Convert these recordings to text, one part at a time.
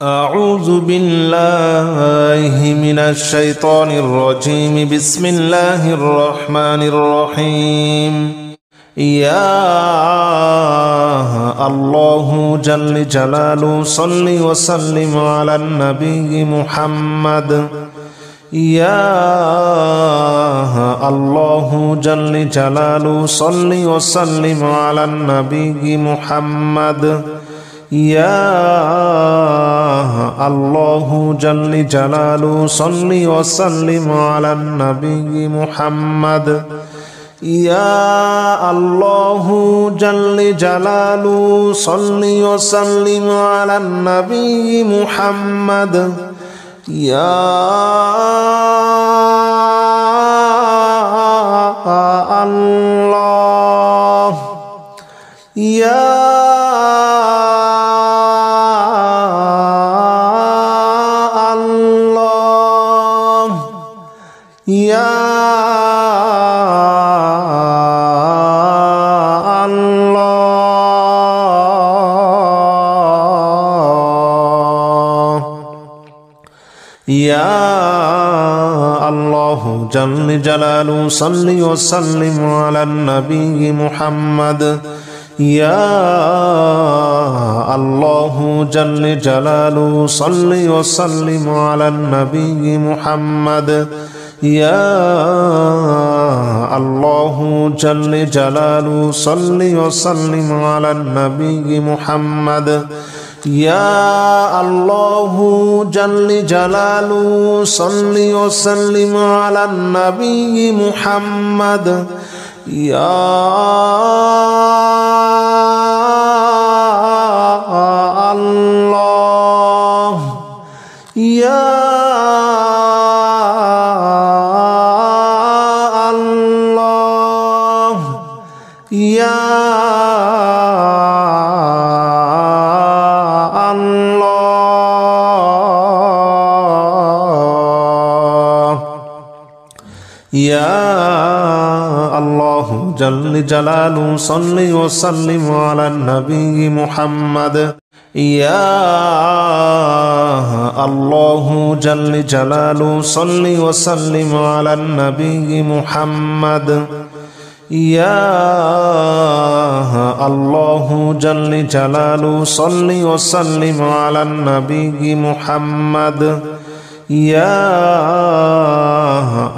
أعوذ بالله من الشيطان الرجيم. بسم الله الرحمن الرحيم. يا الله جل جلاله صل وسلم على النبي محمد. يا الله جل جلاله صل وسلم على النبي محمد. يا الله جل جلاله صل وسلم على النبي محمد. يا الله جل جلاله صل وسلم على النبي محمد. يا الله يا يا الله يا الله جل جلاله صل وسلم على النبي محمد. يا الله جل جلاله صل وسلم على النبي محمد. يا الله جل جلاله صل وسلم على النبي محمد. يا الله جل جلاله صل وسلم على النبي محمد. يا الله يا يا الله يا الله جل جلاله صل وسلم على النبي محمد. يا الله جل جلاله صل وسلم على النبي محمد. يا الله جل جلاله صل وسلم على النبي محمد. يا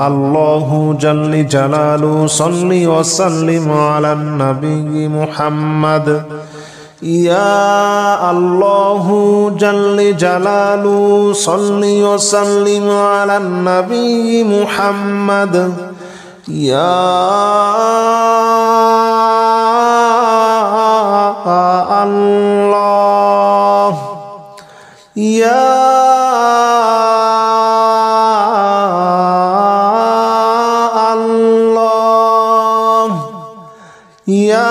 الله جل جلاله صل وسلم على النبي محمد. يا الله جل جلاله صل وسلم على النبي محمد. يا الله يا الله يا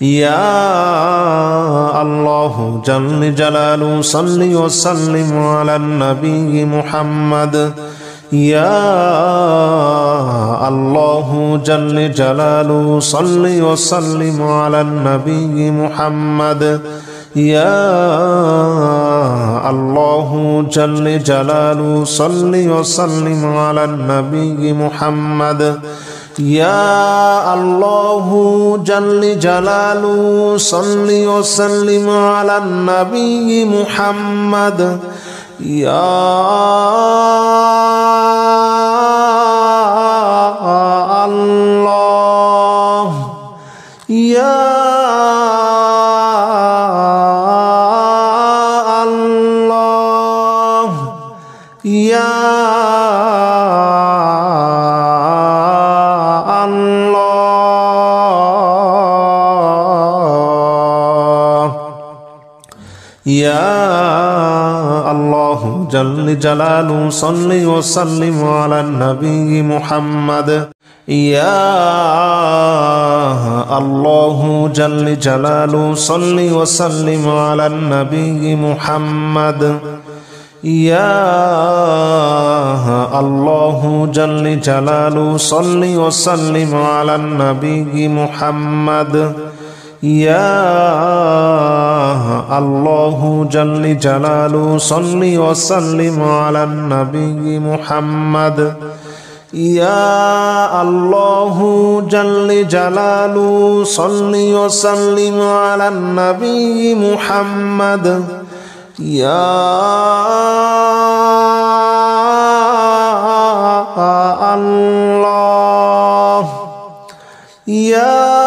يا الله جل جلاله صل وسلم على النبي محمد. يا الله جل جلاله صل وسلم على النبي محمد. يا الله جل جلاله صل وسلم على النبي محمد. يا الله جل جلاله صل وسلم على النبي محمد. يا الله يا الله يا يا الله جل جلاله صل وسلم على النبي محمد. يا الله جل جلاله صل وسلم على النبي محمد. يا الله جل جلاله صل وسلم على النبي محمد يا الله جل جلاله صل وسلم على النبي محمد يا الله جل جلاله صل وسلم على النبي محمد يا الله يا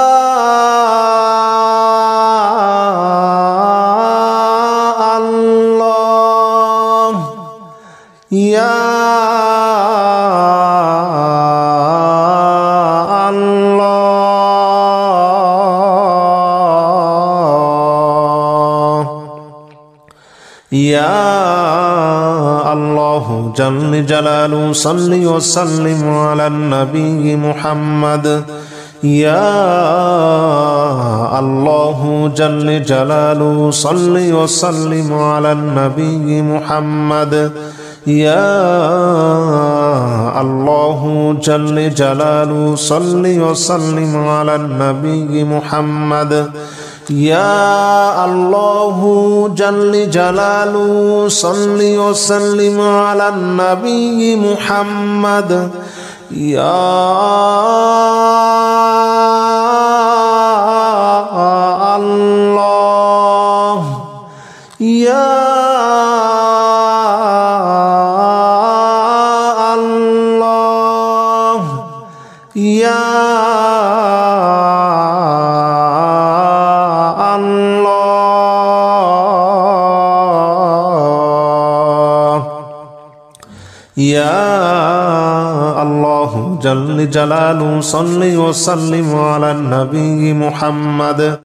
الله يا يا الله جل جلاله صل وسلم على النبي محمد يا الله جل جلاله صل وسلم على النبي محمد يا الله جل جلاله صل وسلم على النبي محمد يا الله جل جلاله صل وسلم على النبي محمد يا الله يا الله يا يا الله جل جلاله صل وسلم على النبي محمد